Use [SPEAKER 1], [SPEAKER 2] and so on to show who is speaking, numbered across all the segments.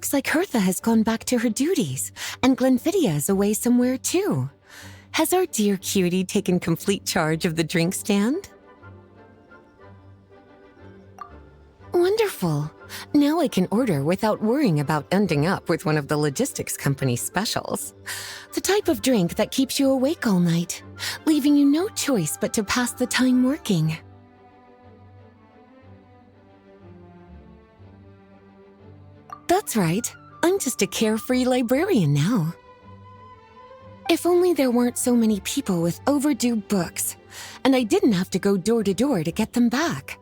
[SPEAKER 1] looks like Hertha has gone back to her duties, and Glenfiddia is away somewhere too. Has our dear cutie taken complete charge of the drink stand? Wonderful. Now I can order without worrying about ending up with one of the logistics company's specials. The type of drink that keeps you awake all night, leaving you no choice but to pass the time working. That's right. I'm just a carefree librarian now. If only there weren't so many people with overdue books, and I didn't have to go door to door to get them back.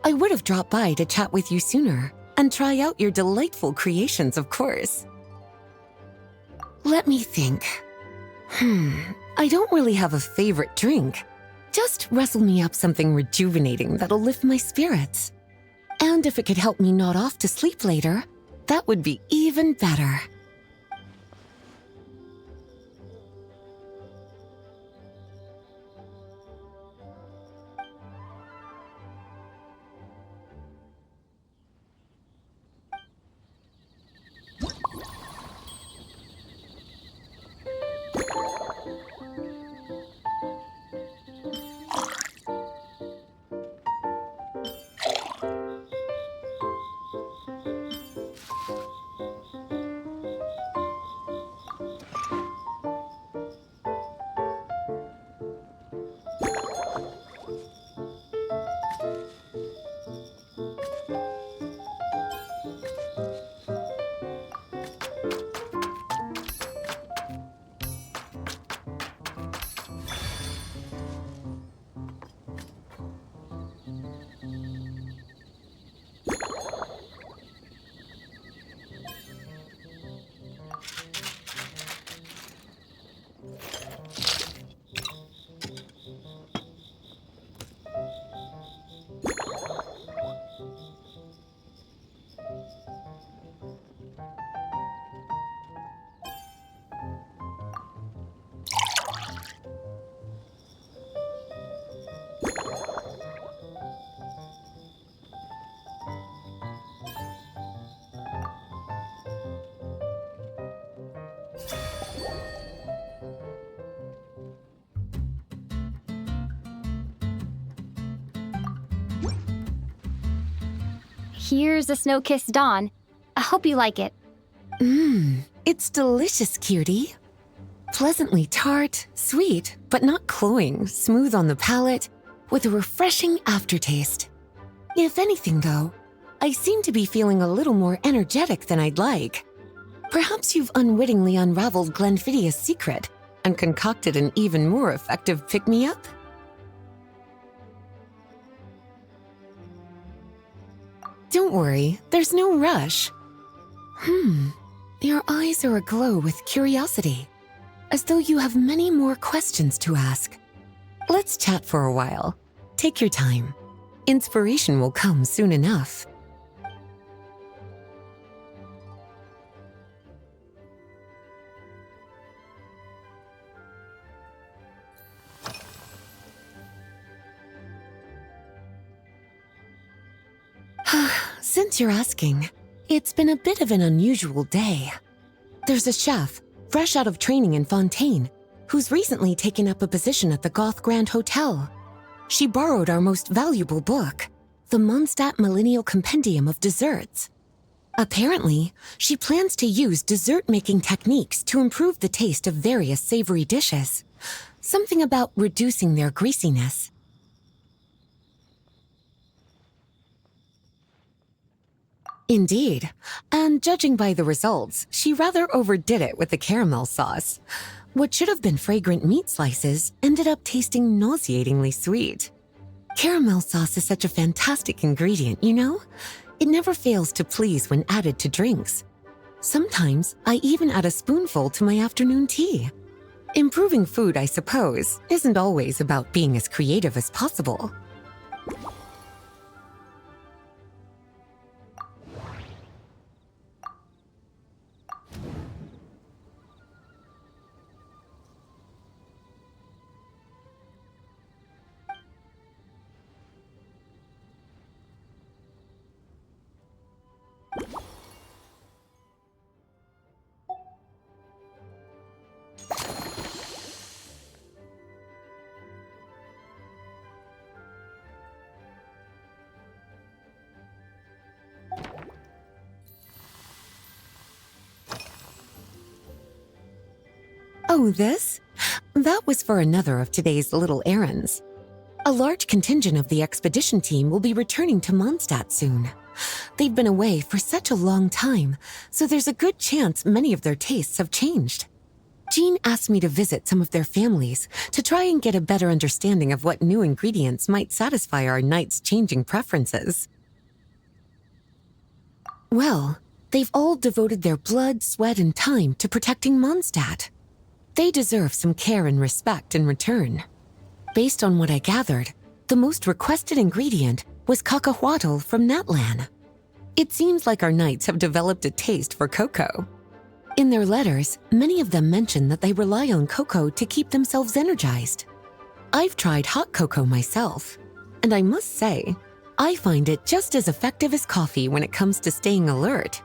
[SPEAKER 1] I would have dropped by to chat with you sooner and try out your delightful creations, of course. Let me think. I don't really have a favorite drink. Just wrestle me up something rejuvenating that'll lift my spirits. And if it could help me nod off to sleep later, that would be even better.
[SPEAKER 2] Here's a snow-kissed dawn. I hope you like it.
[SPEAKER 1] It's delicious, cutie. Pleasantly tart, sweet, but not cloying, smooth on the palate, with a refreshing aftertaste. If anything, though, I seem to be feeling a little more energetic than I'd like. Perhaps you've unwittingly unraveled Glenfiddia's secret and concocted an even more effective pick-me-up? Don't worry, there's no rush. Your eyes are aglow with curiosity, as though you have many more questions to ask. Let's chat for a while. Take your time. Inspiration will come soon enough. Since you're asking, it's been a bit of an unusual day. There's a chef, fresh out of training in Fontaine, who's recently taken up a position at the Goth Grand Hotel. She borrowed our most valuable book, the Mondstadt Millennial Compendium of Desserts. Apparently, she plans to use dessert-making techniques to improve the taste of various savory dishes. Something about reducing their greasiness. Indeed, and judging by the results, she rather overdid it with the caramel sauce. What should have been fragrant meat slices ended up tasting nauseatingly sweet. Caramel sauce is such a fantastic ingredient, you know? It never fails to please when added to drinks. Sometimes I even add a spoonful to my afternoon tea. Improving food, I suppose, isn't always about being as creative as possible. Oh, this? That was for another of today's little errands. A large contingent of the expedition team will be returning to Mondstadt soon. They've been away for such a long time, so there's a good chance many of their tastes have changed. Jean asked me to visit some of their families to try and get a better understanding of what new ingredients might satisfy our knights' changing preferences. Well, they've all devoted their blood, sweat, and time to protecting Mondstadt. They deserve some care and respect in return. Based on what I gathered, the most requested ingredient was cacahuatl from Natlan. It seems like our knights have developed a taste for cocoa. In their letters, many of them mention that they rely on cocoa to keep themselves energized. I've tried hot cocoa myself, and I must say, I find it just as effective as coffee when it comes to staying alert.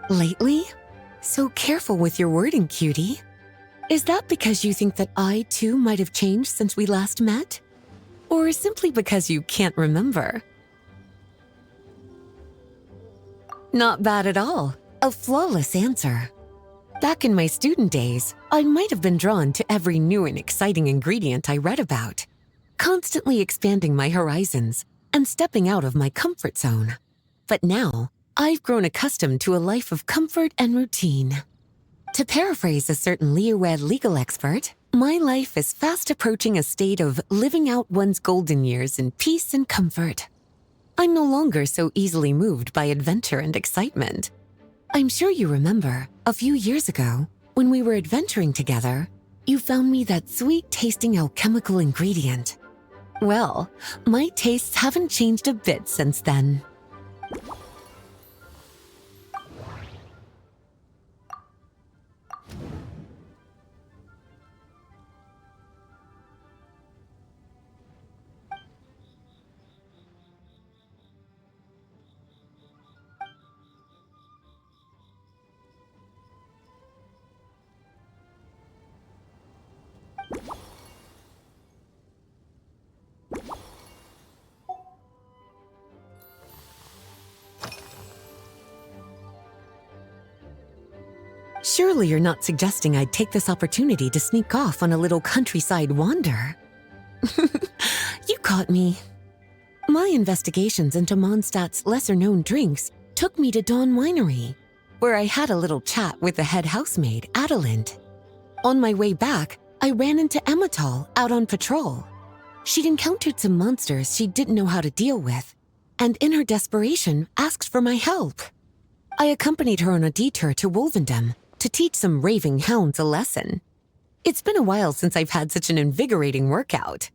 [SPEAKER 1] Lately? So careful with your wording, cutie. Is that because you think that I, too, might have changed since we last met? Or simply because you can't remember? Not bad at all. A flawless answer. Back in my student days, I might have been drawn to every new and exciting ingredient I read about, constantly expanding my horizons and stepping out of my comfort zone. But now, I've grown accustomed to a life of comfort and routine. To paraphrase a certain Leewed legal expert, my life is fast approaching a state of living out one's golden years in peace and comfort. I'm no longer so easily moved by adventure and excitement. I'm sure you remember, a few years ago, when we were adventuring together, you found me that sweet-tasting alchemical ingredient. Well, my tastes haven't changed a bit since then. Surely you're not suggesting I'd take this opportunity to sneak off on a little countryside wander. You caught me. My investigations into Mondstadt's lesser-known drinks took me to Dawn Winery, where I had a little chat with the head housemaid, Adelind. On my way back, I ran into Emmetal out on patrol. She'd encountered some monsters she didn't know how to deal with, and in her desperation, asked for my help. I accompanied her on a detour to Wolvendom to teach some raving hounds a lesson. It's been a while since I've had such an invigorating workout.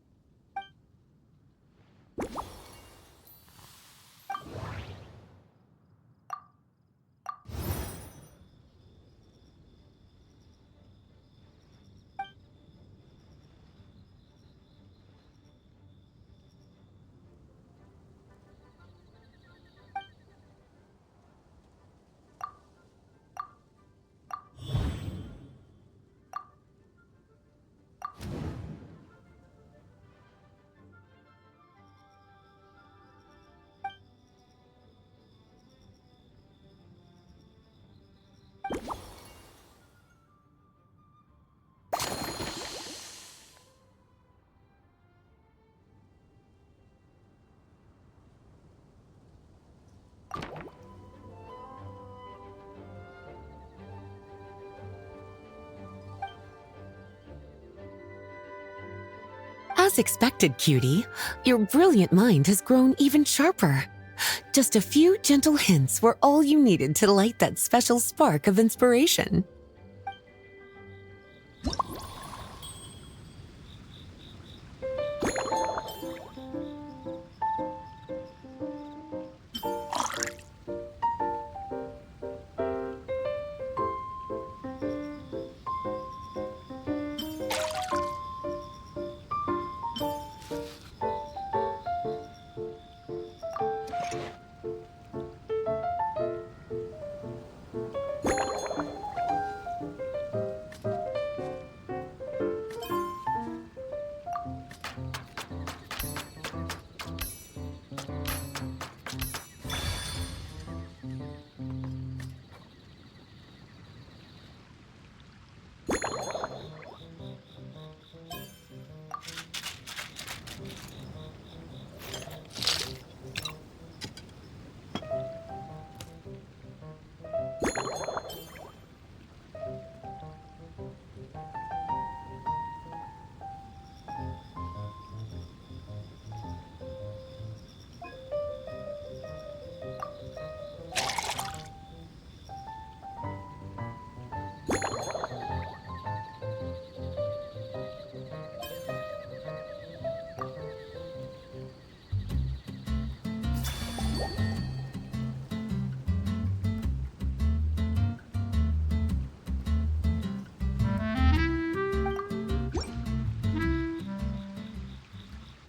[SPEAKER 1] As expected, cutie, your brilliant mind has grown even sharper. Just a few gentle hints were all you needed to light that special spark of inspiration.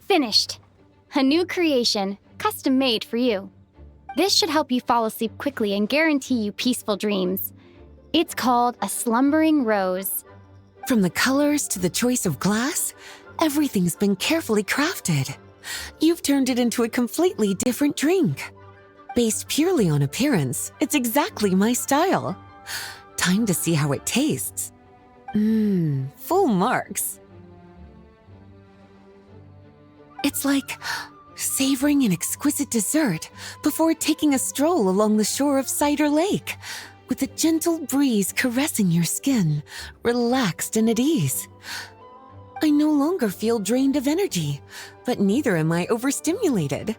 [SPEAKER 2] Finished. A new creation, custom made for you. This should help you fall asleep quickly and guarantee you peaceful dreams. It's called a slumbering rose.
[SPEAKER 1] From the colors to the choice of glass, everything's been carefully crafted. You've turned it into a completely different drink. Based purely on appearance, it's exactly my style. Time to see how it tastes. Full marks. It's like savoring an exquisite dessert before taking a stroll along the shore of Cider Lake, with a gentle breeze caressing your skin, relaxed and at ease. I no longer feel drained of energy, but neither am I overstimulated.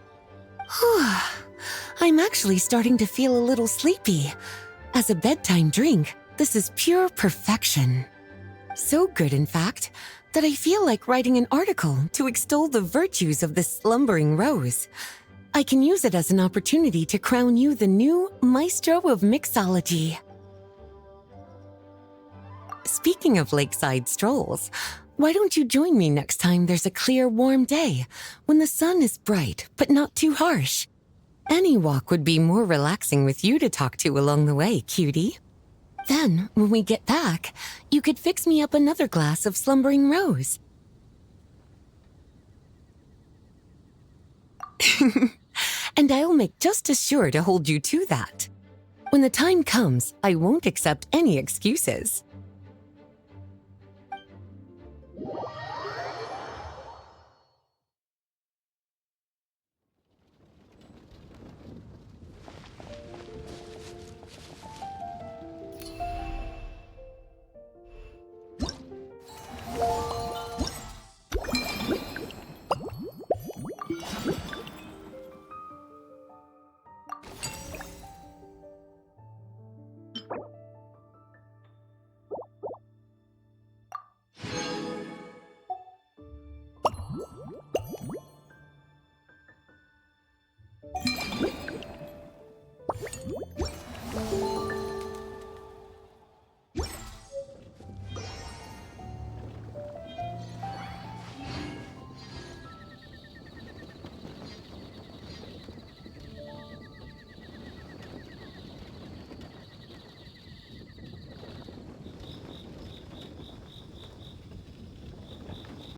[SPEAKER 1] I'm actually starting to feel a little sleepy. As a bedtime drink, this is pure perfection. So good, in fact, that I feel like writing an article to extol the virtues of this slumbering rose. I can use it as an opportunity to crown you the new maestro of mixology. Speaking of lakeside strolls, why don't you join me next time there's a clear, warm day, when the sun is bright but not too harsh? Any walk would be more relaxing with you to talk to along the way, cutie. Then, when we get back, you could fix me up another glass of slumbering rose. And I'll make just as sure to hold you to that. When the time comes, I won't accept any excuses.